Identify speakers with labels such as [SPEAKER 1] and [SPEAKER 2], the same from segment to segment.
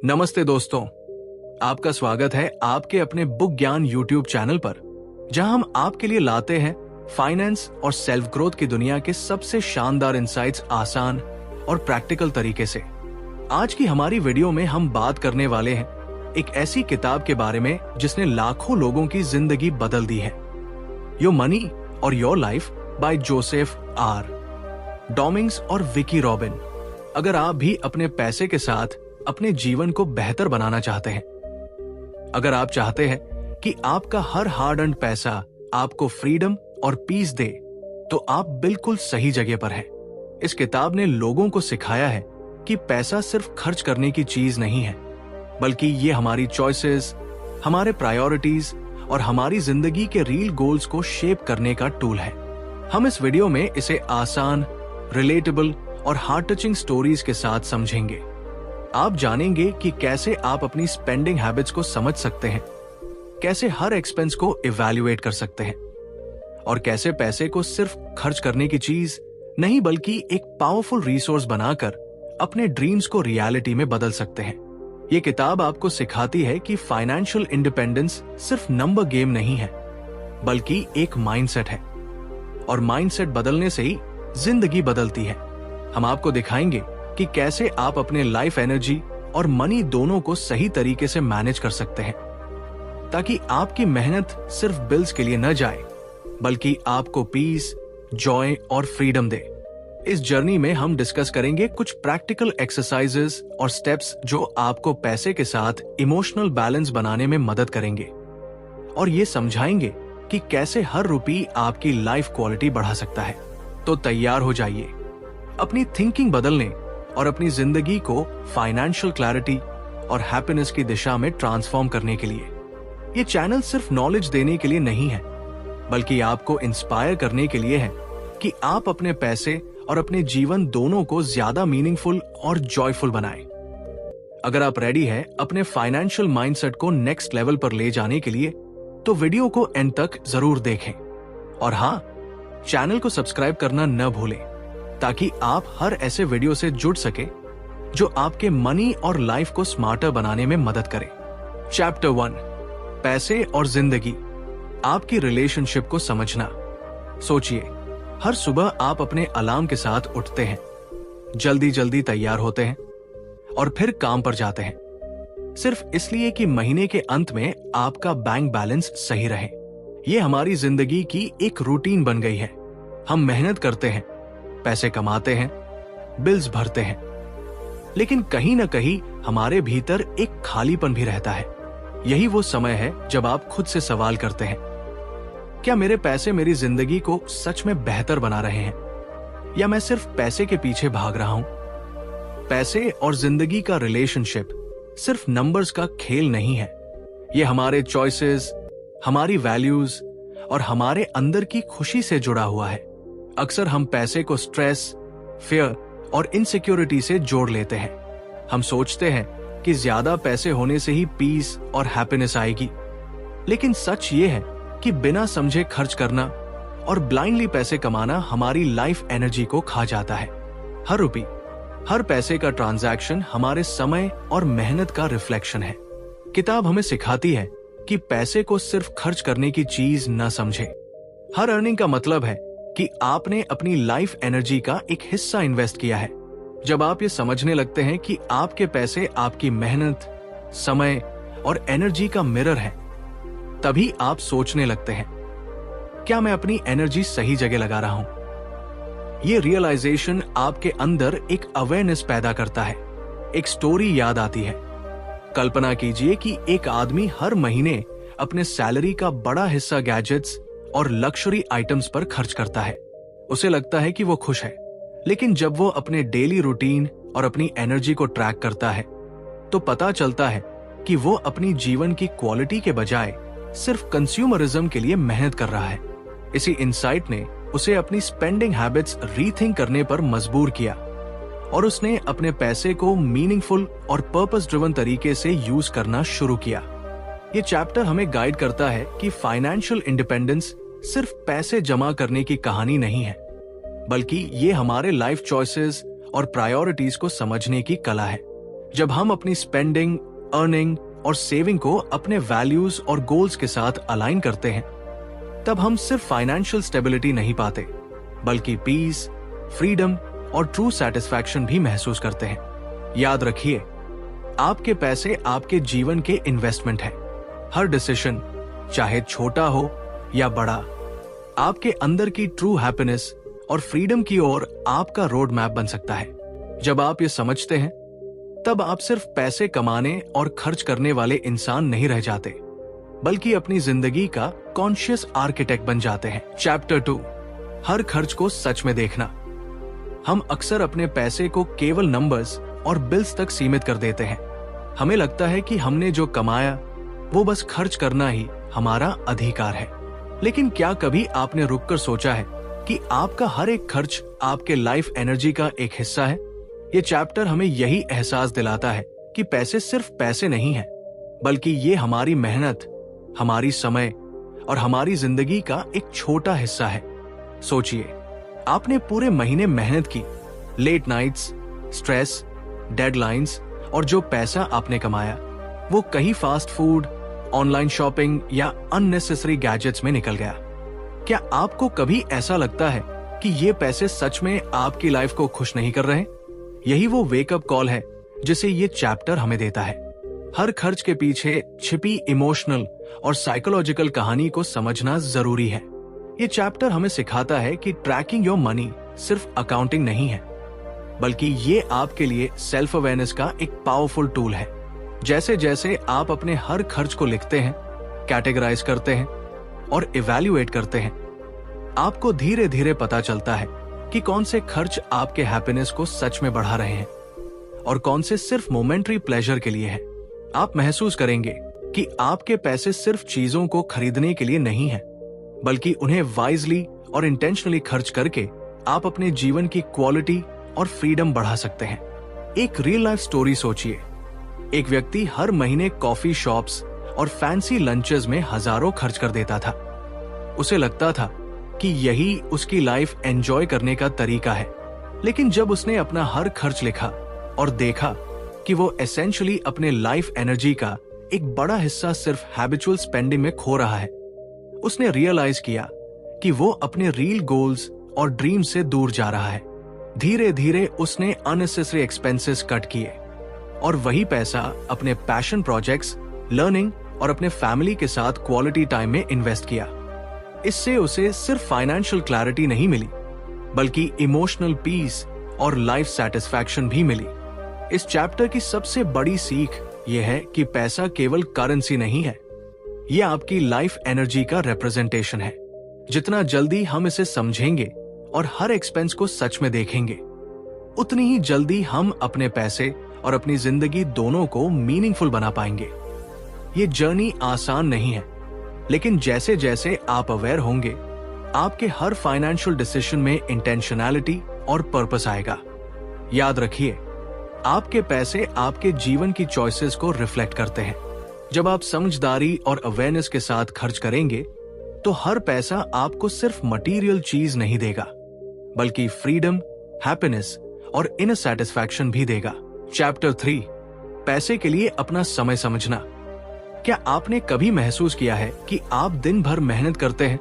[SPEAKER 1] नमस्ते दोस्तों, आपका स्वागत है आपके अपने बुक ज्ञान यूट्यूब चैनल पर, जहां हम आपके लिए लाते हैं फाइनेंस और सेल्फ ग्रोथ की दुनिया के सबसे शानदार इंसाइट्स आसान और प्रैक्टिकल तरीके से। आज की हमारी वीडियो में हम बात करने वाले हैं एक ऐसी किताब के बारे में जिसने लाखों लोगों की जिंदगी बदल दी है। Your money or your life by Joseph R Dominguez और विकी रॉबिन। अगर आप भी अपने पैसे के साथ अपने जीवन को बेहतर बनाना चाहते हैं, अगर आप चाहते हैं कि आपका हर हार्ड अर्न्ड पैसा आपको फ्रीडम और पीस दे, तो आप बिल्कुल सही जगह पर हैं। इस किताब ने लोगों को सिखाया है कि पैसा सिर्फ खर्च करने की चीज नहीं है, बल्कि ये हमारी चॉइसेस, हमारे प्रायोरिटीज और हमारी जिंदगी के रियल गोल्स को शेप करने का टूल है। हम इस वीडियो में इसे आसान, रिलेटेबल और हार्ट टचिंग स्टोरीज के साथ समझेंगे। आप जानेंगे कि कैसे आप अपनी स्पेंडिंग हैबिट्स को समझ सकते हैं, कैसे हर एक्सपेंस को इवैल्यूएट कर सकते हैं और कैसे पैसे को सिर्फ खर्च करने की चीज नहीं बल्कि एक पावरफुल रिसोर्स बनाकर अपने ड्रीम्स को रियलिटी में बदल सकते हैं। ये किताब आपको सिखाती है कि फाइनेंशियल इंडिपेंडेंस सिर्फ नंबर गेम नहीं है, बल्कि एक माइंडसेट है, और माइंडसेट बदलने से ही जिंदगी बदलती है। हम आपको दिखाएंगे कि कैसे आप अपने लाइफ एनर्जी और मनी दोनों को सही तरीके से मैनेज कर सकते हैं, ताकि आपकी मेहनत सिर्फ बिल्स के लिए न जाए, बल्कि आपको पीस, जॉय और फ्रीडम दे। इस जर्नी में हम डिस्कस करेंगे कुछ प्रैक्टिकल एक्सरसाइजेस और स्टेप्स जो आपको पैसे के साथ इमोशनल बैलेंस बनाने में मदद करेंगे, और ये समझाएंगे कि कैसे हर रुपया आपकी लाइफ क्वालिटी बढ़ा सकता है। तो तैयार हो जाइए अपनी थिंकिंग बदलने और अपनी जिंदगी को फाइनेंशियल क्लैरिटी और हैप्पीनेस की दिशा में ट्रांसफॉर्म करने के लिए। ये चैनल सिर्फ नॉलेज देने के लिए नहीं है, बल्कि आपको इंस्पायर करने के लिए है कि आप अपने पैसे और अपने जीवन दोनों को ज्यादा मीनिंगफुल और जॉयफुल बनाएं। अगर आप रेडी हैं अपने फाइनेंशियल माइंडसेट को नेक्स्ट लेवल पर ले जाने के लिए, तो वीडियो को एंड तक जरूर देखें। और हाँ, चैनल को सब्सक्राइब करना न भूलें, ताकि आप हर ऐसे वीडियो से जुड़ सके जो आपके मनी और लाइफ को स्मार्टर बनाने में मदद करे। चैप्टर 1, पैसे और जिंदगी, आपकी रिलेशनशिप को समझना। सोचिए, हर सुबह आप अपने अलार्म के साथ उठते हैं, जल्दी जल्दी तैयार होते हैं और फिर काम पर जाते हैं, सिर्फ इसलिए कि महीने के अंत में आपका बैंक बैलेंस सही रहे। ये हमारी जिंदगी की एक रूटीन बन गई है। हम मेहनत करते हैं, पैसे कमाते हैं, बिल्स भरते हैं, लेकिन कहीं ना कहीं हमारे भीतर एक खालीपन भी रहता है। यही वो समय है जब आप खुद से सवाल करते हैं, क्या मेरे पैसे मेरी जिंदगी को सच में बेहतर बना रहे हैं, या मैं सिर्फ पैसे के पीछे भाग रहा हूं? पैसे और जिंदगी का रिलेशनशिप सिर्फ नंबर्स का खेल नहीं है। ये हमारे चॉइसेस, हमारी वैल्यूज और हमारे अंदर की खुशी से जुड़ा हुआ है। अक्सर हम पैसे को स्ट्रेस, फियर और इनसिक्योरिटी से जोड़ लेते हैं। हम सोचते हैं कि ज्यादा पैसे होने से ही पीस और हैप्पीनेस आएगी, लेकिन सच ये है कि बिना समझे खर्च करना और ब्लाइंडली पैसे कमाना हमारी लाइफ एनर्जी को खा जाता है। हर रुपये, हर पैसे का ट्रांजैक्शन हमारे समय और मेहनत का रिफ्लेक्शन है। किताब हमें सिखाती है कि पैसे को सिर्फ खर्च करने की चीज न समझे। हर अर्निंग का मतलब है कि आपने अपनी लाइफ एनर्जी का एक हिस्सा इन्वेस्ट किया है। जब आप ये समझने लगते हैं कि आपके पैसे आपकी मेहनत, समय और एनर्जी का मिरर है, तभी आप सोचने लगते हैं, क्या मैं अपनी एनर्जी सही जगह लगा रहा हूं? ये रियलाइजेशन आपके अंदर एक अवेयरनेस पैदा करता है। एक स्टोरी याद आती है। कल्पना कीजिए कि एक आदमी हर महीने अपने सैलरी का बड़ा हिस्सा गैजेट्स और लक्जरी आइटम्स पर खर्च करता है। उसे लगता है कि वो खुश है, लेकिन जब वो अपने डेली रूटीन और अपनी एनर्जी को ट्रैक करता है, तो पता चलता है कि वो अपनी जीवन की क्वालिटी के बजाय सिर्फ कंज्यूमरिज्म के लिए मेहनत कर रहा है। इसी इंसाइट ने उसे अपनी स्पेंडिंग हैबिट्स रीथिंक करने पर मजबूर किया, और उसने अपने पैसे को मीनिंगफुल और पर्पस ड्रिवन तरीके से यूज करना शुरू किया। ये चैप्टर हमें गाइड करता है कि फाइनेंशियल इंडिपेंडेंस सिर्फ पैसे जमा करने की कहानी नहीं है, बल्कि ये हमारे लाइफ चॉइसेस और प्रायोरिटीज को समझने की कला है। जब हम अपनी स्पेंडिंग, अर्निंग और सेविंग को अपने वैल्यूज और गोल्स के साथ अलाइन करते हैं, तब हम सिर्फ फाइनेंशियल स्टेबिलिटी नहीं पाते, बल्कि पीस, फ्रीडम और ट्रू सेटिस्फैक्शन भी महसूस करते हैं। याद रखिए, आपके पैसे आपके जीवन के इन्वेस्टमेंट हैं। हर डिसीजन, चाहे छोटा हो या बड़ा, आपके अंदर की ट्रू हैप्पीनेस और फ्रीडम की ओर आपका रोड मैप बन सकता है। जब आप ये समझते हैं, तब आप सिर्फ पैसे कमाने और खर्च करने वाले इंसान नहीं रह जाते, बल्कि अपनी जिंदगी का कॉन्शियस आर्किटेक्ट बन जाते हैं। चैप्टर 2, हर खर्च को सच में देखना। हम अक्सर अपने पैसे को केवल नंबर्स और बिल्स तक सीमित कर देते हैं। हमें लगता है कि हमने जो कमाया वो बस खर्च करना ही हमारा अधिकार है। लेकिन क्या कभी आपने रुककर सोचा है कि आपका हर एक खर्च आपके लाइफ एनर्जी का एक हिस्सा है? ये चैप्टर हमें यही एहसास दिलाता है कि पैसे सिर्फ पैसे नहीं हैं, बल्कि ये हमारी मेहनत, हमारी समय और हमारी जिंदगी का एक छोटा हिस्सा है। सोचिए, आपने पूरे महीने मेहनत की, लेट नाइट्स, स्ट्रेस, डेडलाइंस, और जो पैसा आपने कमाया वो कहीं फास्ट फूड, ऑनलाइन शॉपिंग या अननेसेसरी गैजेट्स में निकल गया। क्या आपको कभी ऐसा लगता है कि ये पैसे सच में आपकी लाइफ को खुश नहीं कर रहे? यही वो वेकअप कॉल है जिसे ये चैप्टर हमें देता है। हर खर्च के पीछे छिपी इमोशनल और साइकोलॉजिकल कहानी को समझना जरूरी है। ये चैप्टर हमें सिखाता है कि ट्रैकिंग योर मनी सिर्फ अकाउंटिंग नहीं है, बल्कि ये आपके लिए सेल्फ अवेयरनेस का एक पावरफुल टूल है। जैसे जैसे आप अपने हर खर्च को लिखते हैं, कैटेगराइज करते हैं और इवैल्यूएट करते हैं, आपको धीरे धीरे पता चलता है कि कौन से खर्च आपके हैप्पीनेस को सच में बढ़ा रहे हैं और कौन से सिर्फ मोमेंटरी प्लेजर के लिए हैं। आप महसूस करेंगे कि आपके पैसे सिर्फ चीजों को खरीदने के लिए नहीं हैं, बल्कि उन्हें वाइजली और इंटेंशनली खर्च करके आप अपने जीवन की क्वालिटी और फ्रीडम बढ़ा सकते हैं। एक रियल लाइफ स्टोरी सोचिए। एक व्यक्ति हर महीने कॉफी शॉप्स और फैंसी लंचेस में हजारों खर्च कर देता था। उसे लगता था कि यही उसकी लाइफ एंजॉय करने का तरीका है। लेकिन जब उसने अपना हर खर्च लिखा और देखा कि वो एसेंशियली अपने लाइफ एनर्जी का एक बड़ा हिस्सा सिर्फ हैबिचुअल स्पेंडिंग में खो रहा है, उसने रियलाइज किया कि वो अपने रियल गोल्स और ड्रीम से दूर जा रहा है। धीरे धीरे उसने अननेसेसरी एक्सपेंसेस कट किए और वही पैसा अपने पैशन प्रोजेक्ट्स, लर्निंग और अपने फैमिली के साथ क्वालिटी टाइम में इन्वेस्ट किया। इससे उसे सिर्फ फाइनेंशियल क्लैरिटी नहीं मिली, बल्कि इमोशनल पीस और लाइफ सेटिस्फैक्शन भी मिली। इस चैप्टर की सबसे बड़ी सीख यह है कि पैसा केवल करेंसी नहीं है, यह आपकी लाइफ एनर्जी का रिप्रेजेंटेशन है। जितना जल्दी हम इसे समझेंगे और हर एक्सपेंस को सच में देखेंगे, उतनी ही जल्दी हम अपने पैसे और अपनी जिंदगी दोनों को मीनिंगफुल बना पाएंगे। ये जर्नी आसान नहीं है, लेकिन जैसे जैसे आप अवेयर होंगे, आपके हर फाइनेंशियल डिसीजन में इंटेंशनैलिटी और पर्पस आएगा। याद रखिए, आपके पैसे आपके जीवन की चॉइसेस को रिफ्लेक्ट करते हैं। जब आप समझदारी और अवेयरनेस के साथ खर्च करेंगे, तो हर पैसा आपको सिर्फ मटेरियल चीज नहीं देगा, बल्कि फ्रीडम, हैप्पीनेस और इनर सेटिस्फैक्शन भी देगा। चैप्टर 3, पैसे के लिए अपना समय समझना। क्या आपने कभी महसूस किया है कि आप दिन भर मेहनत करते हैं,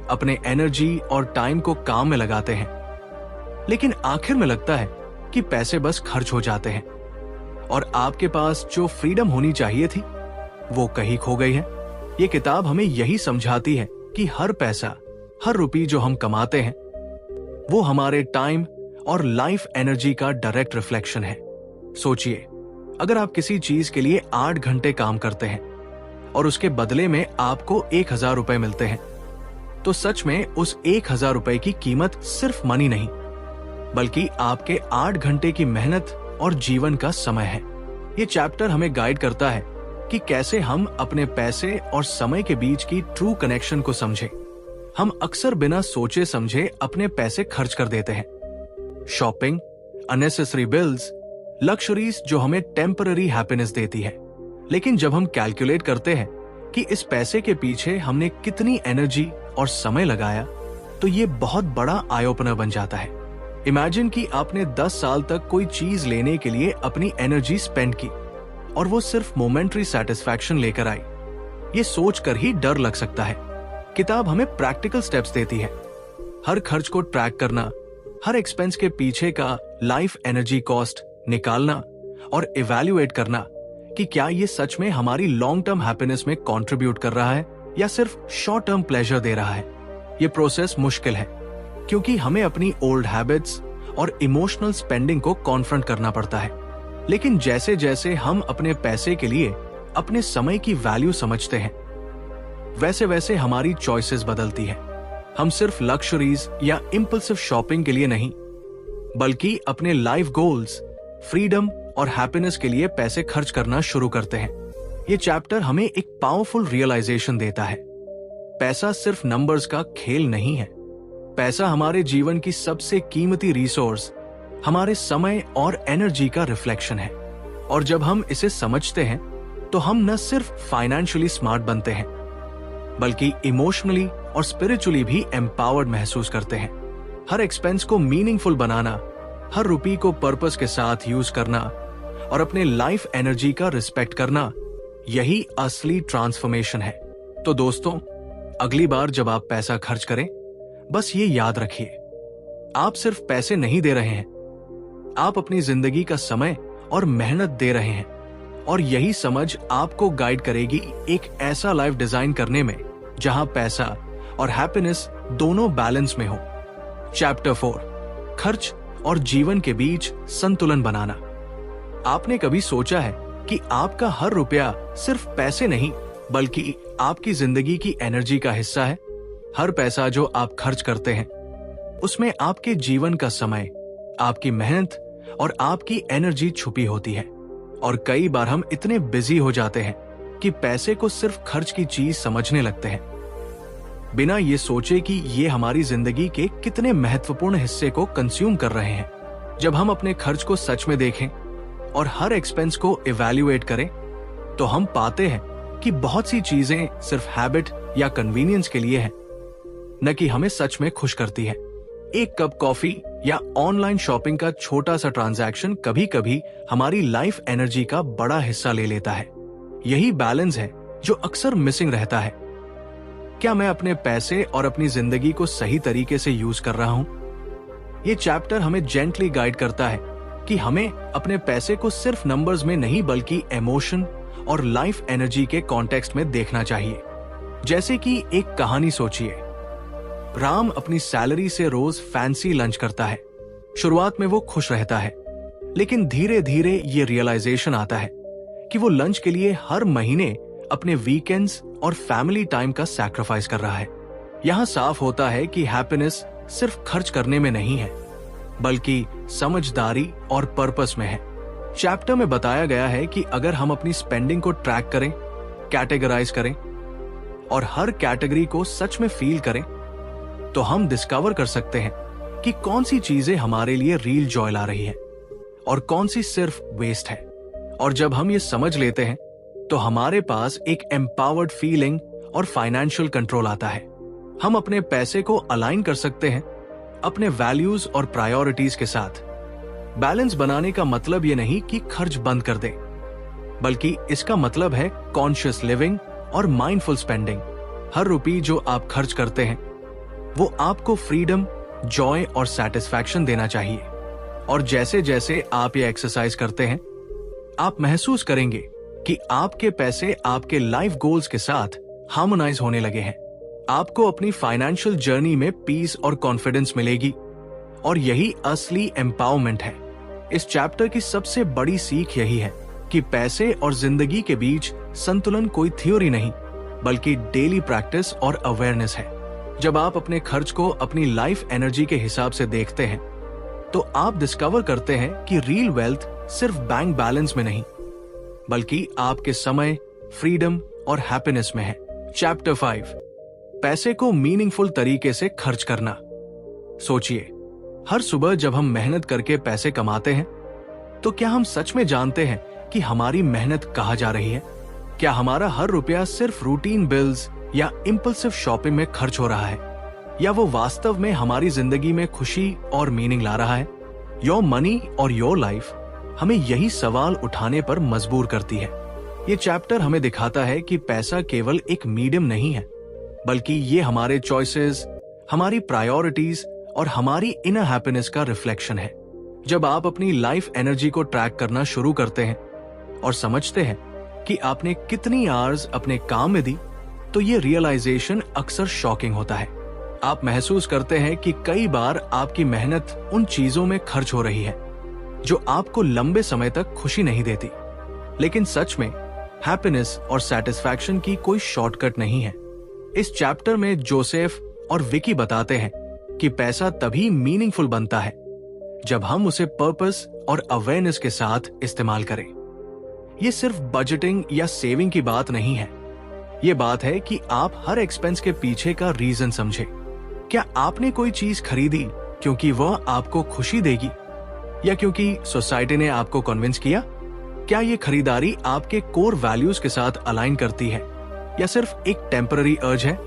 [SPEAKER 1] अपने एनर्जी और टाइम को काम में लगाते हैं, लेकिन आखिर में लगता है कि पैसे बस खर्च हो जाते हैं और आपके पास जो फ्रीडम होनी चाहिए थी वो कहीं खो गई है? ये किताब हमें यही समझाती है कि हर पैसा, हर रुपये जो हम कमाते हैं, वो हमारे टाइम और लाइफ एनर्जी का डायरेक्ट रिफ्लेक्शन है। सोचिए, अगर आप किसी चीज के लिए 8 घंटे काम करते हैं और उसके बदले में आपको 1000 रुपए मिलते हैं, तो सच में उस 1000 रुपए की कीमत सिर्फ मनी नहीं, बल्कि आपके 8 घंटे की मेहनत और जीवन का समय है। ये चैप्टर हमें गाइड करता है कि कैसे हम अपने पैसे और समय के बीच की ट्रू कनेक्शन को समझें। हम अक्सर बिना सोचे समझे अपने पैसे खर्च कर देते हैं। शॉपिंग, अननेसेसरी बिल्स, लक्जरीज जो हमें टेम्पररी हैप्पीनेस देती है, लेकिन जब हम कैलकुलेट करते हैं कि इस पैसे के पीछे हमने कितनी एनर्जी और समय लगाया, तो ये बहुत बड़ा आई ओपनर बन जाता है। इमेजिन कि आपने 10 साल तक कोई चीज लेने के लिए अपनी एनर्जी स्पेंड की और वो सिर्फ मोमेंटरी सेटिस्फैक्शन लेकर आई। ये सोचकर ही डर लग सकता है। किताब हमें प्रैक्टिकल स्टेप्स देती है। हर खर्च को ट्रैक करना, हर एक्सपेंस के पीछे का लाइफ एनर्जी कॉस्ट निकालना और इवैल्यूएट करना कि क्या ये सच में हमारी लॉन्ग टर्म हैप्पीनेस में कंट्रीब्यूट कर रहा है या सिर्फ शॉर्ट टर्म प्लेजर दे रहा है। ये प्रोसेस मुश्किल है क्योंकि हमें अपनी ओल्ड हैबिट्स और इमोशनल स्पेंडिंग को कॉन्फ्रंट करना पड़ता है। लेकिन जैसे जैसे हम अपने पैसे के लिए अपने समय की वैल्यू समझते हैं, वैसे वैसे हमारी चॉइसेस बदलती है। हम सिर्फ लग्जरीज या इंपल्सिव शॉपिंग के लिए नहीं, बल्कि अपने लाइफ गोल्स, फ्रीडम और हैप्पीनेस के लिए पैसे खर्च करना शुरू करते हैं। ये चैप्टर हमें एक पावरफुल रियलाइजेशन देता है। पैसा सिर्फ नंबर्स का खेल नहीं है। पैसा हमारे जीवन की सबसे कीमती रिसोर्स, हमारे समय और एनर्जी का रिफ्लेक्शन है। और जब हम इसे समझते हैं तो हम न सिर्फ फाइनेंशियली स्मार्ट बनते हैं, बल्कि इमोशनली और स्पिरिचुअली भी एम्पावर्ड महसूस करते हैं। हर एक्सपेंस को मीनिंगफुल बनाना, हर रुपये को पर्पस के साथ यूज करना और अपने लाइफ एनर्जी का रिस्पेक्ट करना, यही असली ट्रांसफॉर्मेशन है। तो दोस्तों, अगली बार जब आप पैसा खर्च करें, बस ये याद रखिए, आप सिर्फ पैसे नहीं दे रहे हैं, आप अपनी जिंदगी का समय और मेहनत दे रहे हैं। और यही समझ आपको गाइड करेगी एक ऐसा लाइफ डिजाइन करने में जहां पैसा और हैप्पीनेस दोनों बैलेंस में हो। चैप्टर 4, खर्च और जीवन के बीच संतुलन बनाना। आपने कभी सोचा है कि आपका हर रुपया सिर्फ पैसे नहीं, बल्कि आपकी जिंदगी की एनर्जी का हिस्सा है? हर पैसा जो आप खर्च करते हैं, उसमें आपके जीवन का समय, आपकी मेहनत और आपकी एनर्जी छुपी होती है। और कई बार हम इतने बिजी हो जाते हैं कि पैसे को सिर्फ खर्च की चीज समझने लगते हैं, बिना ये सोचे कि ये हमारी जिंदगी के कितने महत्वपूर्ण हिस्से को कंज्यूम कर रहे हैं। जब हम अपने खर्च को सच में देखें और हर एक्सपेंस को इवैल्यूएट करें, तो हम पाते हैं कि बहुत सी चीजें सिर्फ हैबिट या कन्वीनियंस के लिए हैं, न कि हमें सच में खुश करती है। एक कप कॉफी या ऑनलाइन शॉपिंग का छोटा सा ट्रांजैक्शन कभी कभी हमारी लाइफ एनर्जी का बड़ा हिस्सा ले लेता है। यही बैलेंस है जो अक्सर मिसिंग रहता है। क्या मैं अपने पैसे और अपनी जिंदगी को सही तरीके से यूज कर रहा हूं? ये चैप्टर हमें जेंटली गाइड करता है कि हमें अपने पैसे को सिर्फ नंबर्स में नहीं, बल्कि इमोशन और लाइफ एनर्जी के कॉन्टेक्स्ट में देखना चाहिए। जैसे कि एक कहानी सोचिए, राम अपनी सैलरी से रोज फैंसी लंच करता है। शुरुआत में वो खुश रहता है, लेकिन धीरे धीरे ये रियलाइजेशन आता है कि वो लंच के लिए हर महीने अपने वीकेंड्स और फैमिली टाइम का सैक्रिफाइस कर रहा है। यहां साफ होता है कि हैप्पीनेस सिर्फ खर्च करने में नहीं है, बल्कि समझदारी और पर्पस में है। चैप्टर में बताया गया है कि अगर हम अपनी स्पेंडिंग को ट्रैक करें, कैटेगराइज करें और हर कैटेगरी को सच में फील करें, तो हम डिस्कवर कर सकते हैं कि कौन सी चीजें हमारे लिए रियल जॉय ला रही है और कौन सी सिर्फ वेस्ट है। और जब हम ये समझ लेते हैं, तो हमारे पास एक एम्पावर्ड फीलिंग और फाइनेंशियल कंट्रोल आता है। हम अपने पैसे को अलाइन कर सकते हैं अपने वैल्यूज और प्रायोरिटीज के साथ। बैलेंस बनाने का मतलब ये नहीं कि खर्च बंद कर दें, बल्कि इसका मतलब है कॉन्शियस लिविंग और माइंडफुल स्पेंडिंग। हर रुपये जो आप खर्च करते हैं, वो आपको फ्रीडम, जॉय और सेटिस्फैक्शन देना चाहिए। और जैसे जैसे आप ये एक्सरसाइज करते हैं, आप महसूस करेंगे कि आपके पैसे आपके लाइफ गोल्स के साथ हार्मोनाइज होने लगे हैं। आपको अपनी फाइनेंशियल जर्नी में पीस और कॉन्फिडेंस मिलेगी, और यही असली एम्पावरमेंट है। इस चैप्टर की सबसे बड़ी सीख यही है कि पैसे और जिंदगी के बीच संतुलन कोई थ्योरी नहीं, बल्कि डेली प्रैक्टिस और अवेयरनेस है। जब आप अपने खर्च को अपनी लाइफ एनर्जी के हिसाब से देखते हैं, तो आप डिस्कवर करते हैं कि रियल वेल्थ सिर्फ बैंक बैलेंस में नहीं, बल्कि आपके समय, फ्रीडम और हैप्पीनेस में है। चैप्टर 5, पैसे को मीनिंगफुल तरीके से खर्च करना। सोचिए, हर सुबह जब हम मेहनत करके पैसे कमाते हैं, तो क्या हम सच में जानते हैं कि हमारी मेहनत कहाँ जा रही है? क्या हमारा हर रुपया सिर्फ रूटीन बिल्स या इंपल्सिव शॉपिंग में खर्च हो रहा है, या वो वास्तव में हमारी जिंदगी में खुशी और मीनिंग ला रहा है? Your money or your life हमें यही सवाल उठाने पर मजबूर करती है। ये चैप्टर हमें दिखाता है कि पैसा केवल एक मीडियम नहीं है, बल्कि ये हमारे चॉइसेस, हमारी प्रायोरिटीज और हमारी इनर हैप्पीनेस का रिफ्लेक्शन है। जब आप अपनी लाइफ एनर्जी को ट्रैक करना शुरू करते हैं और समझते हैं कि आपने कितनी आवर्स अपने काम में दी, तो ये रियलाइजेशन अक्सर शॉकिंग होता है। आप महसूस करते हैं कि कई बार आपकी मेहनत उन चीजों में खर्च हो रही है जो आपको लंबे समय तक खुशी नहीं देती। लेकिन सच में हैप्पीनेस और सैटिस्फैक्शन की कोई शॉर्टकट नहीं है। इस चैप्टर में जोसेफ और विकी बताते हैं कि पैसा तभी मीनिंगफुल बनता है जब हम उसे पर्पस और अवेयरनेस के साथ इस्तेमाल करें। ये सिर्फ बजटिंग या सेविंग की बात नहीं है। ये बात है कि आप हर एक्सपेंस के पीछे का रीजन समझें। क्या आपने कोई चीज खरीदी क्योंकि वह आपको खुशी देगी, या क्योंकि सोसाइटी ने आपको कन्विंस किया? क्या ये खरीदारी आपके कोर वैल्यूज के साथ अलाइन करती है, या सिर्फ एक टेम्पररी अर्ज है?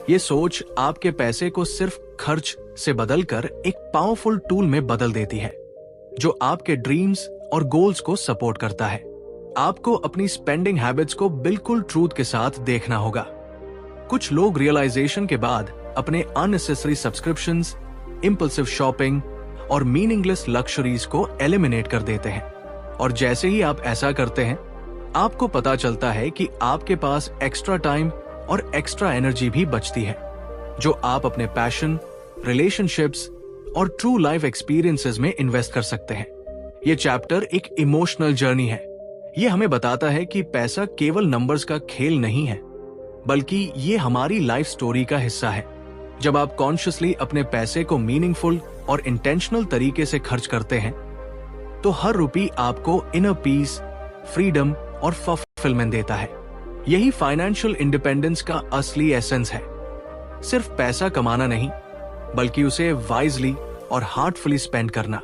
[SPEAKER 1] ये सोच आपके पैसे को सिर्फ खर्च से बदलकर एक पावरफुल टूल में बदल देती है जो आपके ड्रीम्स और गोल्स को सपोर्ट करता है। आपको अपनी स्पेंडिंग हैबिट्स को बिल्कुल ट्रूथ के साथ देखना होगा। कुछ लोग रियलाइजेशन के बाद अपने अननेसेसरी सब्सक्रिप्शंस, इंपल्सिव शॉपिंग और मीनिंगलेस लक्जरीज को एलिमिनेट कर देते हैं, और जैसे ही आप ऐसा करते हैं, आपको पता चलता है कि आपके पास एक्स्ट्रा टाइम और एक्स्ट्रा एनर्जी भी बचती है जो आप अपने पैशन, रिलेशनशिप्स और ट्रू लाइफ एक्सपीरियंसेस में इन्वेस्ट कर सकते हैं। ये चैप्टर एक इमोशनल जर्नी है। ये हमें बताता है कि पैसा केवल नंबर्स का खेल नहीं है, बल्कि ये हमारी लाइफ स्टोरी का हिस्सा है। जब आप कॉन्शियसली अपने पैसे को मीनिंगफुल और इंटेंशनल तरीके से खर्च करते हैं, तो हर रुपया आपको इनर पीस, फ्रीडम और फुलफिलमेंट देता है। यही फाइनेंशियल इंडिपेंडेंस का असली एसेंस है। सिर्फ पैसा कमाना नहीं, बल्कि उसे वाइजली और हार्टफुली स्पेंड करना।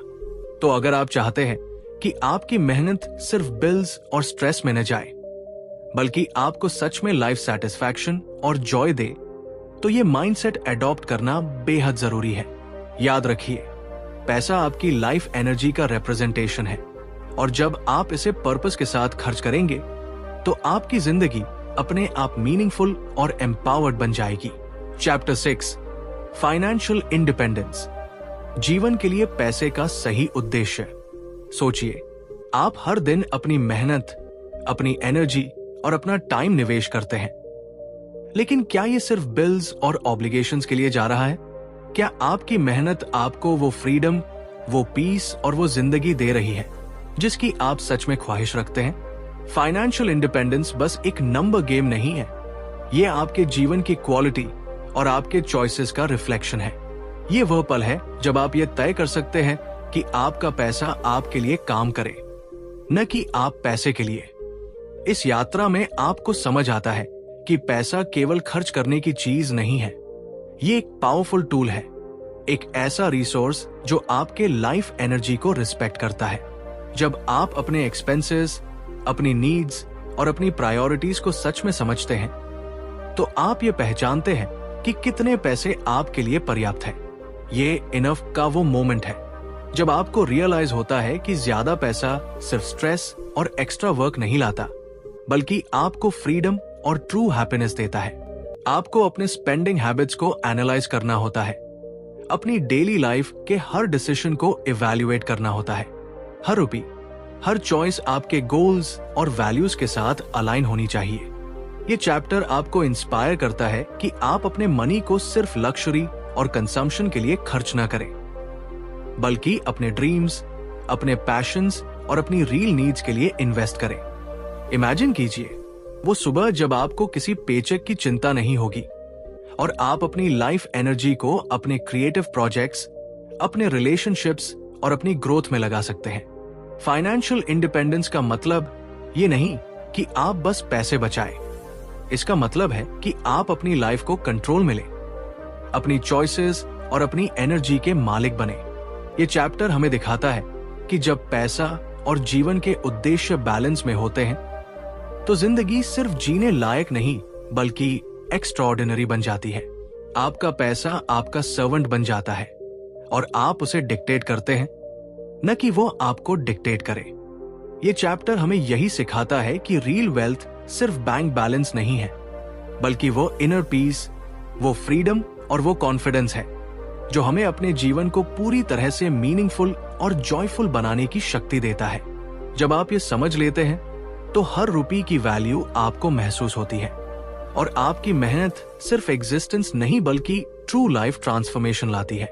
[SPEAKER 1] तो अगर आप चाहते हैं कि आपकी मेहनत सिर्फ बिल्स और स्ट्रेस में न जाए, बल्कि आपको सच में लाइफ सैटिस्फैक्शन और जॉय दे, तो ये माइंडसेट अडॉप्ट करना बेहद जरूरी है। याद रखिए, पैसा आपकी लाइफ एनर्जी का रिप्रेजेंटेशन है, और जब आप इसे पर्पस के साथ खर्च करेंगे, तो आपकी जिंदगी अपने आप मीनिंगफुल और एम्पावर्ड बन जाएगी। Chapter 6, financial independence. जीवन के लिए पैसे का सही उद्देश्य। सोचिए, आप हर दिन अपनी मेहनत, अपनी एनर्जी और अपना टाइम निवेश करते हैं, लेकिन क्या ये सिर्फ बिल्स और ऑब्लिगेशंस के लिए जा रहा है? क्या आपकी मेहनत आपको वो फ्रीडम, वो पीस और वो जिंदगी दे रही है जिसकी आप सच में ख्वाहिश रखते हैं? फाइनेंशियल इंडिपेंडेंस बस एक नंबर गेम नहीं है। ये आपके जीवन की क्वालिटी और आपके चॉइसेस का रिफ्लेक्शन है। ये वह पल है जब आप ये तय कर सकते हैं कि आपका पैसा आपके लिए काम करे, न कि आप पैसे के लिए। इस यात्रा में आपको समझ आता है कि पैसा केवल खर्च करने की चीज नहीं है। ये एक पावरफुल टूल है, एक ऐसा रिसोर्स जो आपके लाइफ एनर्जी को रिस्पेक्ट करता है। जब आप अपने एक्सपेंसेस, अपनी नीड्स और अपनी प्रायोरिटीज को सच में समझते हैं, तो आप ये पहचानते हैं कि कितने पैसे आपके लिए पर्याप्त है। ये इनफ का वो मोमेंट है जब आपको रियलाइज होता है कि ज्यादा पैसा सिर्फ स्ट्रेस और एक्स्ट्रा वर्क नहीं लाता, बल्कि आपको फ्रीडम और ट्रू हैप्पीनेस देता है। आपको अपने स्पेंडिंग हैबिट्स को एनालाइज करना होता है, अपनी डेली लाइफ के हर डिसीजन को इवैल्यूएट करना होता है। हर रुपया, हर चॉइस आपके गोल्स और वैल्यूज के साथ अलाइन होनी चाहिए। ये चैप्टर आपको इंस्पायर करता है कि आप अपने मनी को सिर्फ लक्जरी और कंजम्पशन के लिए खर्च ना करें, बल्कि अपने ड्रीम्स, अपने पैशंस और अपनी रियल नीड्स के लिए इन्वेस्ट करें। इमेजिन कीजिए वो सुबह जब आपको किसी पेचेक की चिंता नहीं होगी और आप अपनी लाइफ एनर्जी को अपने क्रिएटिव प्रोजेक्ट्स, अपने रिलेशनशिप्स और अपनी ग्रोथ में लगा सकते हैं। फाइनेंशियल इंडिपेंडेंस का मतलब ये नहीं कि आप बस पैसे बचाएं। इसका मतलब है कि आप अपनी लाइफ को कंट्रोल में लें, अपनी चॉइसेस और अपनी एनर्जी के मालिक बने। ये चैप्टर हमें दिखाता है कि जब पैसा और जीवन के उद्देश्य बैलेंस में होते हैं, तो जिंदगी सिर्फ जीने लायक नहीं बल्कि एक्स्ट्राऑर्डिनरी बन जाती है। आपका पैसा आपका सर्वेंट बन जाता है और आप उसे डिक्टेट करते हैं, न कि वो आपको डिक्टेट करे। ये चैप्टर हमें यही सिखाता है कि रियल वेल्थ सिर्फ बैंक बैलेंस नहीं है, बल्कि वो इनर पीस, वो फ्रीडम और वो कॉन्फिडेंस है जो हमें अपने जीवन को पूरी तरह से मीनिंगफुल और जॉयफुल बनाने की शक्ति देता है। जब आप ये समझ लेते हैं तो हर रुपये की वैल्यू आपको महसूस होती है और आपकी मेहनत सिर्फ एग्जिस्टेंस नहीं बल्कि ट्रू लाइफ ट्रांसफॉर्मेशन लाती है।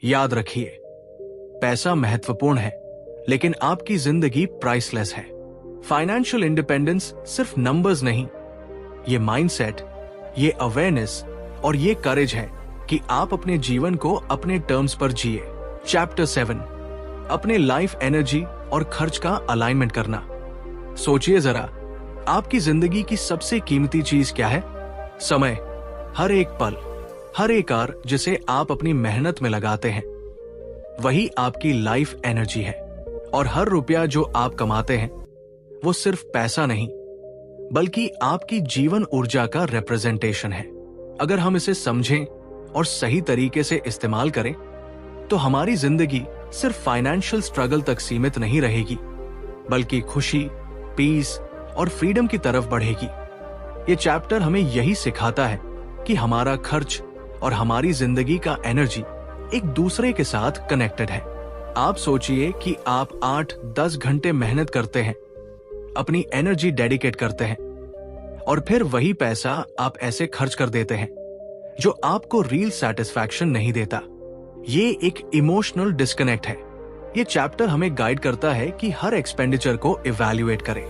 [SPEAKER 1] याद रखिए, पैसा महत्वपूर्ण है लेकिन आपकी जिंदगी प्राइसलेस है। फाइनेंशियल इंडिपेंडेंस सिर्फ नंबर्स नहीं, ये माइंडसेट, ये अवेयरनेस और ये करेज है कि आप अपने जीवन को अपने टर्म्स पर जिए। चैप्टर 7, अपने लाइफ एनर्जी और खर्च का अलाइनमेंट करना। सोचिए जरा, आपकी जिंदगी की सबसे कीमती चीज क्या है? समय। हर एक पल, हर एक आवर जिसे आप अपनी मेहनत में लगाते हैं, वही आपकी लाइफ एनर्जी है। और हर रुपया जो आप कमाते हैं वो सिर्फ पैसा नहीं बल्कि आपकी जीवन ऊर्जा का रिप्रेजेंटेशन है। अगर हम इसे समझें और सही तरीके से इस्तेमाल करें तो हमारी जिंदगी सिर्फ फाइनेंशियल स्ट्रगल तक सीमित नहीं रहेगी, बल्कि खुशी, पीस और फ्रीडम की तरफ बढ़ेगी। ये चैप्टर हमें यही सिखाता है कि हमारा खर्च और हमारी जिंदगी का एनर्जी एक दूसरे के साथ कनेक्टेड है। आप सोचिए कि आप 8-10 घंटे मेहनत करते हैं, अपनी एनर्जी डेडिकेट करते हैं और फिर वही पैसा आप ऐसे खर्च कर देते हैं जो आपको रियल सैटिस्फैक्शन नहीं देता। ये एक इमोशनल डिस्कनेक्ट है। ये चैप्टर हमें गाइड करता है कि हर एक्सपेंडिचर को इवैल्यूएट करें।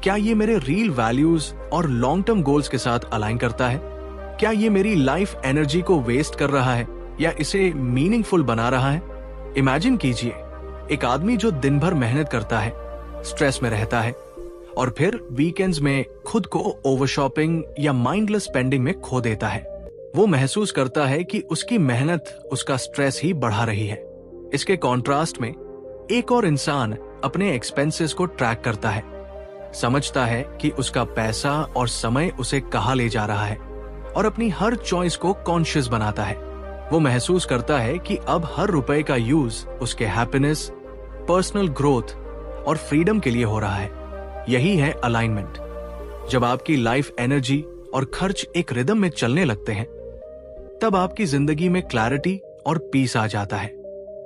[SPEAKER 1] क्या ये मेरे रियल वैल्यूज और लॉन्ग टर्म गोल्स के साथ अलाइन करता है? क्या ये मेरी लाइफ एनर्जी को वेस्ट कर रहा है या इसे मीनिंगफुल बना रहा है? इमेजिन कीजिए, एक आदमी जो दिन भर मेहनत करता है, स्ट्रेस में रहता है और फिर वीकेंड्स में खुद को ओवर शॉपिंग या माइंडलेस स्पेंडिंग में खो देता है। वो महसूस करता है कि उसकी मेहनत उसका स्ट्रेस ही बढ़ा रही है। इसके कॉन्ट्रास्ट में एक और इंसान अपने एक्सपेंसेस को ट्रैक करता है, समझता है कि उसका पैसा और समय उसे कहाँ ले जा रहा है और अपनी हर चॉइस को कॉन्शियस बनाता है। वो महसूस करता है कि अब हर रुपए का यूज उसके हैप्पीनेस, पर्सनल ग्रोथ और फ्रीडम के लिए हो रहा है। यही है अलाइनमेंट। जब आपकी लाइफ एनर्जी और खर्च एक रिदम में चलने लगते हैं, तब आपकी जिंदगी में क्लैरिटी और पीस आ जाता है।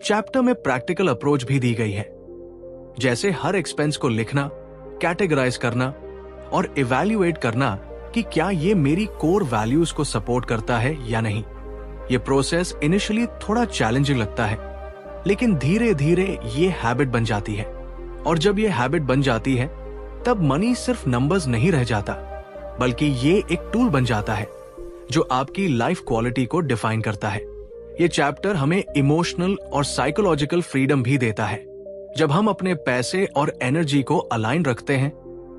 [SPEAKER 1] चैप्टर में प्रैक्टिकल अप्रोच भी दी गई है, जैसे हर एक्सपेंस को लिखना, कैटेगराइज करना और इवैल्यूएट करना कि क्या ये मेरी कोर वैल्यूज को सपोर्ट करता है या नहीं। ये प्रोसेस इनिशियली थोड़ा चैलेंजिंग लगता है, लेकिन धीरे धीरे ये हैबिट बन जाती है और जब ये हैबिट बन जाती है तब मनी सिर्फ नंबर्स नहीं रह जाता, बल्कि ये एक टूल बन जाता है जो आपकी लाइफ क्वालिटी को डिफाइन करता है। ये चैप्टर हमें इमोशनल और साइकोलॉजिकल फ्रीडम भी देता है। जब हम अपने पैसे और एनर्जी को अलाइन रखते हैं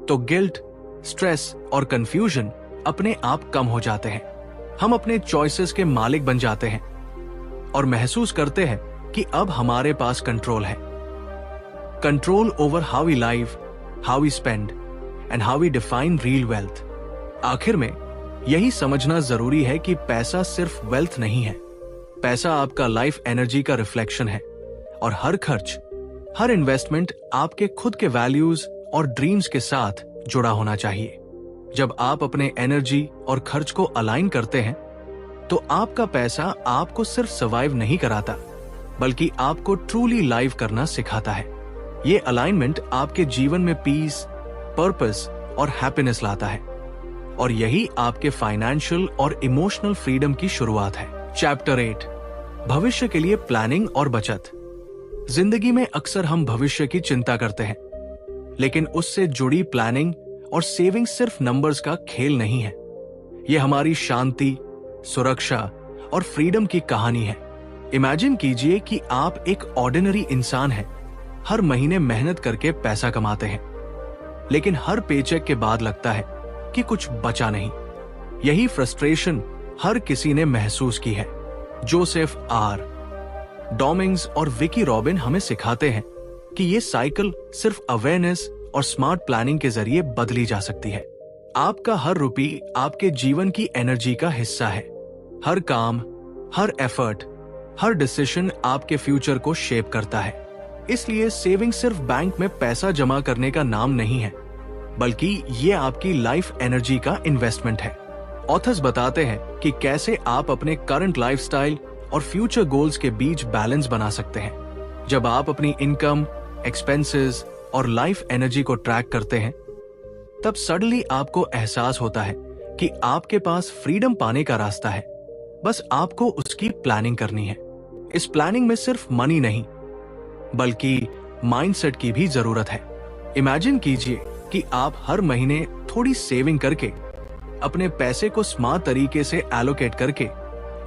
[SPEAKER 1] तो गिल्ट, स्ट्रेस और कंफ्यूजन अपने आप कम हो जाते हैं। हम अपने चॉइसेस के मालिक बन जाते हैं और महसूस करते हैं कि अब हमारे पास कंट्रोल है। Control over how we live, how we spend and how we define real wealth. आखिर में यही समझना जरूरी है कि पैसा सिर्फ वेल्थ नहीं है। पैसा आपका लाइफ एनर्जी का रिफ्लेक्शन है और हर खर्च, हर इन्वेस्टमेंट आपके खुद के वैल्यूज और ड्रीम्स के साथ जुड़ा होना चाहिए। जब आप अपने एनर्जी और खर्च को अलाइन करते हैं तो आपका पैसा आपको सिर्फ सर्वाइव नहीं कराता, बल्कि आपको ट्रूली लाइव करना सिखाता है। ये अलाइनमेंट आपके जीवन में पीस, पर्पस और हैप्पीनेस लाता है और यही आपके फाइनेंशियल और इमोशनल फ्रीडम की शुरुआत है। चैप्टर 8, भविष्य के लिए प्लानिंग और बचत। जिंदगी में अक्सर हम भविष्य की चिंता करते हैं, लेकिन उससे जुड़ी प्लानिंग और सेविंग सिर्फ नंबर्स का खेल नहीं है। यह हमारी शांति, सुरक्षा और फ्रीडम की कहानी है। इमेजिन कीजिए कि आप एक ऑर्डिनरी इंसान हैं, हर महीने मेहनत करके पैसा कमाते हैं, लेकिन हर पेचेक के बाद लगता है कि कुछ बचा नहीं। यही फ्रस्ट्रेशन हर किसी ने महसूस की है। Joseph R. डॉमिंग्स और विकी रॉबिन हमें सिखाते हैं कि ये साइकिल सिर्फ अवेयरनेस और स्मार्ट प्लानिंग के जरिए बदली जा सकती है। आपका हर रुपया आपके जीवन की एनर्जी का हिस्सा है। हर काम, हर एफर्ट, हर डिसीजन आपके फ्यूचर को शेप करता है। इसलिए सेविंग सिर्फ बैंक में पैसा जमा करने का नाम नहीं है, बल्कि ये आपकी लाइफ एनर्जी का इन्वेस्टमेंट है। ऑथर्स बताते हैं कि कैसे आप अपने करंट लाइफस्टाइल और फ्यूचर गोल्स के बीच बैलेंस बना सकते हैं। जब आप अपनी इनकम, एक्सपेंसेस और लाइफ एनर्जी को ट्रैक करते हैं, तब सडनली आपको एहसास होता है कि आपके पास फ्रीडम पाने का रास्ता है। बस आपको उसकी प्लानिंग करनी है। इस प्लानिंग में सिर्फ मनी नहीं, बल्कि माइंडसेट की भी जरूरत है। इमेजिन कीजिए कि आप हर महीने थोड़ी सेविंग करके अपने पैसे को स्मार्ट तरीके से एलोकेट करके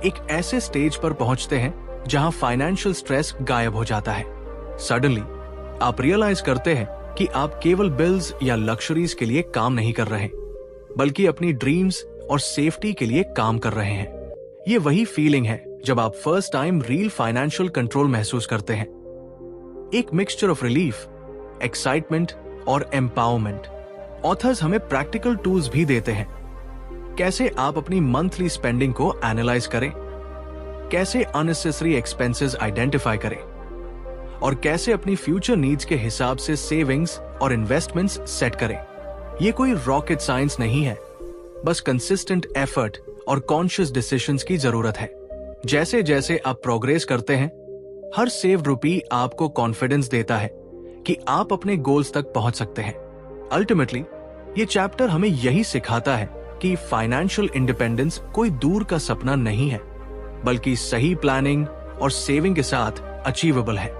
[SPEAKER 1] एक ऐसे स्टेज पर पहुंचते हैं जहां फाइनेंशियल स्ट्रेस गायब हो जाता है। सडनली आप रियलाइज करते हैं कि आप केवल बिल्स या लग्जरीज के लिए काम नहीं कर रहे, बल्कि अपनी ड्रीम्स और सेफ्टी के लिए काम कर रहे हैं। ये वही फीलिंग है जब आप first time real financial control महसूस करते हैं। एक मिक्सचर ऑफ रिलीफ, एक्साइटमेंट और एम्पावरमेंट। ऑथर्स हमें प्रैक्टिकल टूल्स भी देते हैं। कैसे आप अपनी मंथली स्पेंडिंग को एनालाइज करें, कैसे अननेसेसरी एक्सपेंसेस आइडेंटिफाई करें और कैसे अपनी फ्यूचर नीड्स के हिसाब से सेविंग्स और इन्वेस्टमेंट्स सेट करें। ये कोई रॉकेट साइंस नहीं है, बस कंसिस्टेंट एफर्ट और कॉन्शियस डिसीजंस की जरूरत है। जैसे जैसे आप प्रोग्रेस करते हैं, हर सेव्ड रुपी आपको कॉन्फिडेंस देता है कि आप अपने गोल्स तक पहुंच सकते हैं। अल्टीमेटली ये चैप्टर हमें यही सिखाता है कि फाइनेंशियल इंडिपेंडेंस कोई दूर का सपना नहीं है, बल्कि सही प्लानिंग और सेविंग के साथ अचीवेबल है।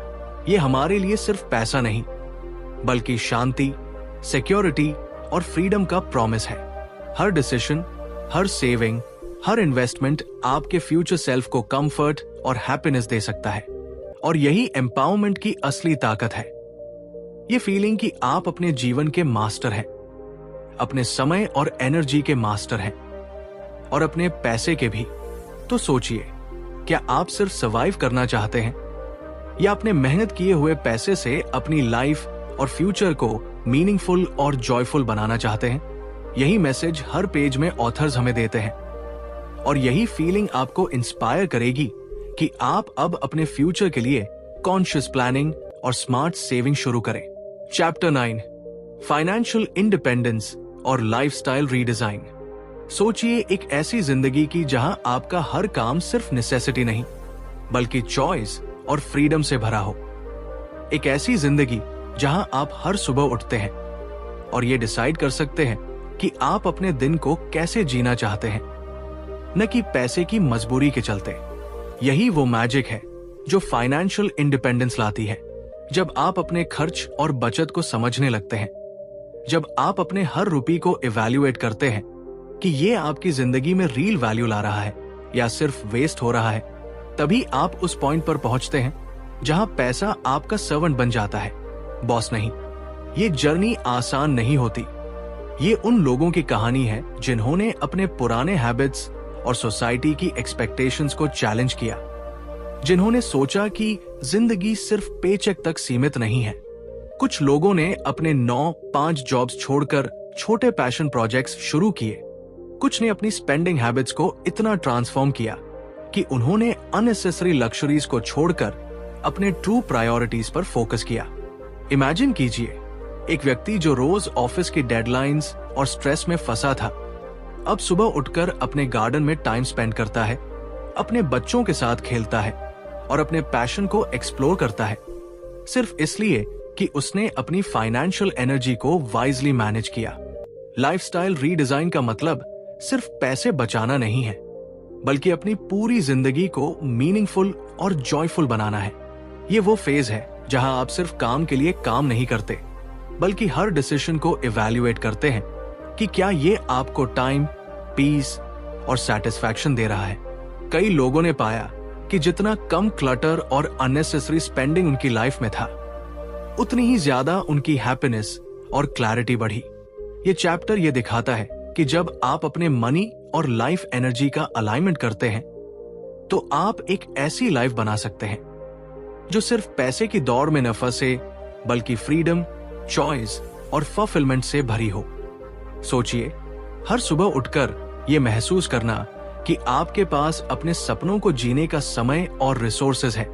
[SPEAKER 1] ये हमारे लिए सिर्फ पैसा नहीं, बल्कि शांति, सिक्योरिटी और फ्रीडम का प्रॉमिस है। हर डिसीजन, हर सेविंग, हर इन्वेस्टमेंट आपके फ्यूचर सेल्फ को कंफर्ट और हैप्पीनेस दे सकता है। और यही एम्पावरमेंट की असली ताकत है। ये फीलिंग कि आप अपने जीवन के मास्टर हैं, अपने समय और एनर्जी के मास्टर हैं, और अपने पैसे के भी। तो सोचिए, क्या आप सिर्फ सर्वाइव करना चाहते हैं, या अपने मेहनत किए हुए पैसे से अपनी लाइफ और फ्यूचर को मीनिंगफुल और जॉयफुल बनाना चाहते हैं? यही मैसेज हर पेज में ऑथर्स हमें देते हैं, और यही फीलिंग आपको इंस्पायर करेगी कि आप अब अपने फ्यूचर के लिए कॉन्शियस प्लानिंग और स्मार्ट सेविंग शुरू करें। चैप्टर 9, फाइनेंशियल इंडिपेंडेंस और लाइफस्टाइल रीडिजाइन। सोचिए एक ऐसी जिंदगी की जहां आपका हर काम सिर्फ नेसेसिटी नहीं, बल्कि चॉइस और फ्रीडम से भरा हो। एक ऐसी जिंदगी जहां आप हर सुबह उठते हैं और ये डिसाइड कर सकते हैं कि आप अपने दिन को कैसे जीना चाहते हैं, न कि पैसे की मजबूरी के चलते। यही वो मैजिक है जो फाइनेंशियल इंडिपेंडेंस लाती है। जब आप अपने खर्च और बचत को समझने लगते हैं, जब आप अपने हर रुपये को इवैल्यूएट करते हैं कि ये आपकी जिंदगी में रियल वैल्यू ला रहा है या सिर्फ वेस्ट हो रहा है, तभी आप उस पॉइंट पर पहुंचते हैं जहां पैसा आपका सर्वेंट बन जाता है, बॉस नहीं। ये जर्नी आसान नहीं होती। ये उन लोगों की कहानी है जिन्होंने अपने पुराने हैबिट्स और सोसाइटी की एक्सपेक्टेशंस को चैलेंज किया, जिन्होंने सोचा कि जिंदगी सिर्फ पेचेक तक सीमित नहीं है। कुछ लोगों ने अपने 9-5 जॉब्स छोड़कर छोटे पैशन प्रोजेक्ट्स शुरू किए। कुछ ने अपनी स्पेंडिंग हैबिट्स को इतना ट्रांसफॉर्म किया कि उन्होंने अननेसेसरी लग्जरीज को छोड़कर अपने ट्रू प्रायोरिटीज पर फोकस किया। इमेजिन कीजिए, एक व्यक्ति जो रोज ऑफिस की डेडलाइंस और स्ट्रेस में फंसा था, अब सुबह उठकर अपने गार्डन में टाइम स्पेंड करता है, अपने बच्चों के साथ खेलता है और अपने पैशन को एक्सप्लोर करता है, सिर्फ इसलिए कि उसने अपनी फाइनेंशियल एनर्जी को वाइजली मैनेज किया। लाइफस्टाइल रीडिजाइन का मतलब सिर्फ पैसे बचाना नहीं है, बल्कि अपनी पूरी जिंदगी को मीनिंगफुल और जॉयफुल बनाना है। ये वो फेज है जहां आप सिर्फ काम के लिए काम नहीं करते, बल्कि हर डिसीजन को इवैल्यूएट करते हैं कि क्या ये आपको टाइम, पीस और सेटिस्फैक्शन दे रहा है। कई लोगों ने पाया कि जितना कम क्लटर और अननेसेसरी स्पेंडिंग उनकी लाइफ में था, उतनी ही ज्यादा उनकी हैप्पीनेस और क्लैरिटी बढ़ी। ये चैप्टर ये दिखाता है कि जब आप अपने मनी और लाइफ एनर्जी का अलाइनमेंट करते हैं, तो आप एक ऐसी लाइफ बना सकते हैं जो सिर्फ पैसे की दौड़ में न फंसे, बल्कि फ्रीडम, चॉइस और फुलफिलमेंट से भरी हो। सोचिए, हर सुबह उठकर ये महसूस करना कि आपके पास अपने सपनों को जीने का समय और रिसोर्सेज है,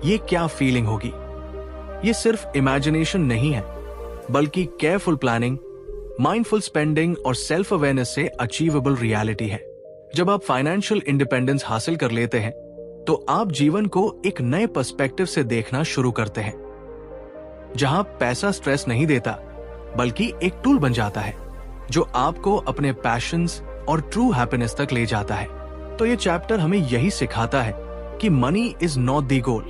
[SPEAKER 1] ये क्या फीलिंग होगी? ये सिर्फ इमेजिनेशन नहीं है, बल्कि केयरफुल प्लानिंग, माइंडफुल स्पेंडिंग और सेल्फ अवेयरनेस से अचीवेबल रियलिटी है। जब आप फाइनेंशियल इंडिपेंडेंस हासिल कर लेते हैं, तो आप जीवन को एक नए पर्सपेक्टिव से देखना शुरू करते हैं, जहां पैसा स्ट्रेस नहीं देता, बल्कि एक टूल बन जाता है जो आपको अपने पैशंस और ट्रू हैप्पीनेस तक ले जाता है। तो ये चैप्टर हमें यही सिखाता है कि money is not the goal,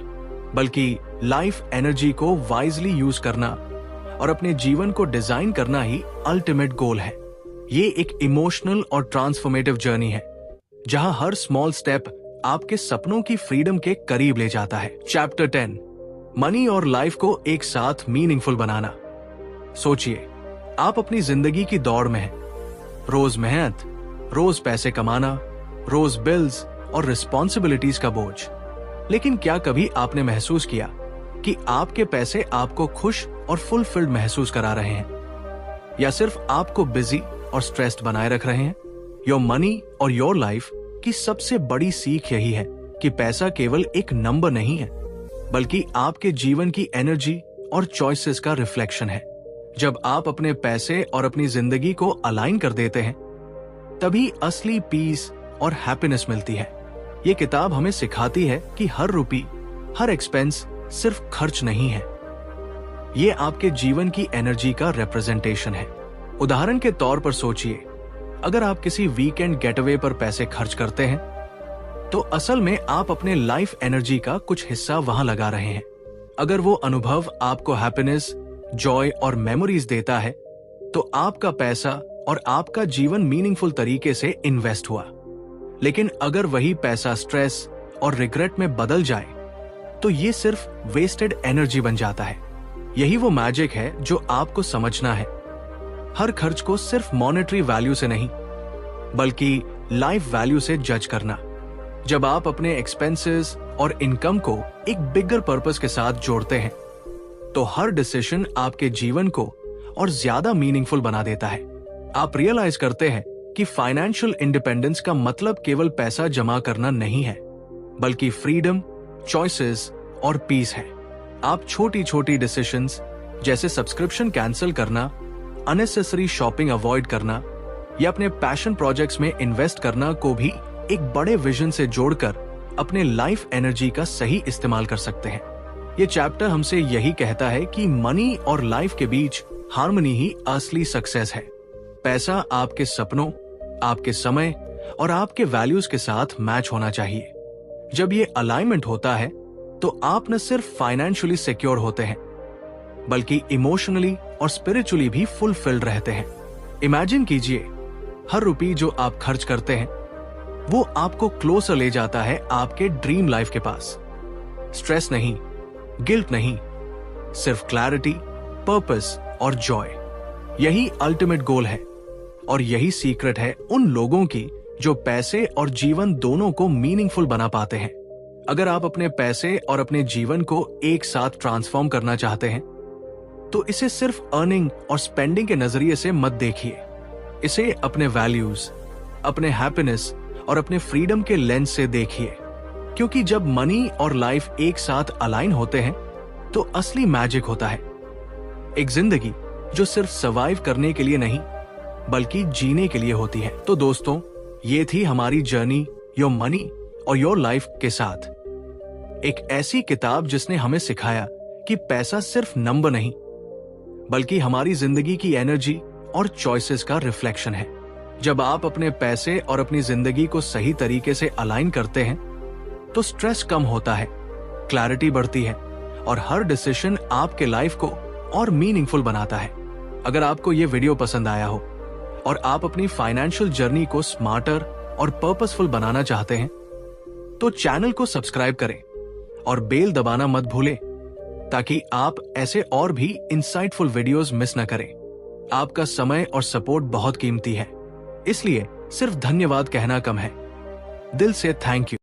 [SPEAKER 1] बल्कि लाइफ एनर्जी को वाइजली यूज करना और अपने जीवन को डिजाइन करना ही अल्टीमेट गोल है। ये एक इमोशनल और ट्रांसफॉर्मेटिव जर्नी है, जहां हर स्मॉल स्टेप आपके सपनों की फ्रीडम के करीब ले जाता है। चैप्टर 10, मनी और लाइफ को एक साथ मीनिंगफुल बनाना। सोचिए, आप अपनी जिंदगी की दौड़ में हैं, रोज मेहनत, रोज पैसे कमाना, रोज बिल्स और रिस्पॉन्सिबिलिटीज का बोझ। लेकिन क्या कभी आपने महसूस किया कि आपके पैसे आपको खुश और फुलफिल्ड महसूस करा रहे हैं, या सिर्फ आपको बिजी और स्ट्रेस्ड बनाए रख रहे हैं? Your money or your life की सबसे बड़ी सीख यही है कि पैसा केवल एक नंबर नहीं है, बल्कि आपके जीवन की एनर्जी और चॉइसेस का रिफ्लेक्शन है। जब आप अपने पैसे और अपनी जिंदगी को अलाइन कर देते हैं, तभी असली पीस और हैप्पीनेस मिलती है। ये किताब हमें सिखाती है कि हर रुपी, हर एक्सपेंस सिर्फ खर्च नहीं है, ये आपके जीवन की एनर्जी का रिप्रेजेंटेशन है। उदाहरण के तौर पर सोचिए, अगर आप किसी वीकेंड गेटअवे पर पैसे खर्च करते हैं, तो असल में आप अपने लाइफ एनर्जी का कुछ हिस्सा वहां लगा रहे हैं। अगर वो अनुभव आपको हैप्पीनेस, जॉय और मेमोरीज देता है, तो आपका पैसा और आपका जीवन मीनिंगफुल तरीके से इन्वेस्ट हुआ। लेकिन अगर वही पैसा स्ट्रेस और रिग्रेट में बदल जाए, तो ये सिर्फ वेस्टेड एनर्जी बन जाता है। यही वो मैजिक है जो आपको समझना है। हर खर्च को सिर्फ मॉनेटरी वैल्यू से नहीं, बल्कि लाइफ वैल्यू से जज करना। जब आप अपने एक्सपेंसेस और इनकम को एक बिगर पर्पस के साथ जोड़ते हैं, तो हर डिसीजन आपके जीवन को और ज्यादा मीनिंगफुल बना देता है। आप रियलाइज करते हैं कि फाइनेंशियल इंडिपेंडेंस का मतलब केवल पैसा जमा करना नहीं है, बल्कि फ्रीडम, चॉइसेस और पीस है। आप छोटी छोटी डिसीजंस जैसे सब्सक्रिप्शन कैंसिल करना, अननेसेसरी शॉपिंग अवॉइड करना या अपने पैशन प्रोजेक्ट्स में इन्वेस्ट करना को भी एक बड़े विजन से जोड़कर अपने लाइफ एनर्जी का सही इस्तेमाल कर सकते हैं। ये चैप्टर हमसे यही कहता है कि मनी और लाइफ के बीच हार्मनी ही असली सक्सेस है। पैसा आपके सपनों, आपके समय और आपके वैल्यूज के साथ मैच होना चाहिए। जब ये अलाइनमेंट होता है, तो आप न सिर्फ फाइनेंशियली सिक्योर होते हैं, बल्कि इमोशनली और स्पिरिचुअली भी फुलफिल्ड रहते हैं। इमेजिन कीजिए, हर रुपी जो आप खर्च करते हैं, वो आपको क्लोजर ले जाता है आपके ड्रीम लाइफ के पास। स्ट्रेस नहीं, गिल्ट नहीं, सिर्फ क्लैरिटी, पर्पस और जॉय। यही अल्टीमेट गोल है, और यही सीक्रेट है उन लोगों की जो पैसे और जीवन दोनों को मीनिंगफुल बना पाते हैं। अगर आप अपने पैसे और अपने जीवन को एक साथ ट्रांसफॉर्म करना चाहते हैं, तो इसे सिर्फ अर्निंग और स्पेंडिंग के नजरिए से मत देखिए। इसे अपने वैल्यूज, अपने हैप्पीनेस और अपने फ्रीडम के लेंस से देखिए। क्योंकि जब मनी और लाइफ एक साथ अलाइन होते हैं, तो असली मैजिक होता है। एक जिंदगी जो सिर्फ सर्वाइव करने के लिए नहीं, बल्कि जीने के लिए होती है। तो दोस्तों, ये थी हमारी journey your money or your life के साथ। एक ऐसी किताब जिसने हमें सिखाया कि पैसा सिर्फ नंबर नहीं, बल्कि हमारी जिंदगी की एनर्जी और चॉइसेस का रिफ्लेक्शन है। जब आप अपने पैसे और अपनी जिंदगी को सही तरीके से अलाइन करते हैं, तो स्ट्रेस कम होता है, क्लैरिटी बढ़ती है और हर डिसीजन आपके लाइफ को और मीनिंगफुल बनाता है। अगर आपको ये वीडियो पसंद आया हो और आप अपनी फाइनेंशियल जर्नी को स्मार्टर और पर्पसफुल बनाना चाहते हैं, तो चैनल को सब्सक्राइब करें और बेल दबाना मत भूलें, ताकि आप ऐसे और भी इंसाइटफुल वीडियोस मिस न करें। आपका समय और सपोर्ट बहुत कीमती है, इसलिए सिर्फ धन्यवाद कहना कम है। दिल से थैंक यू।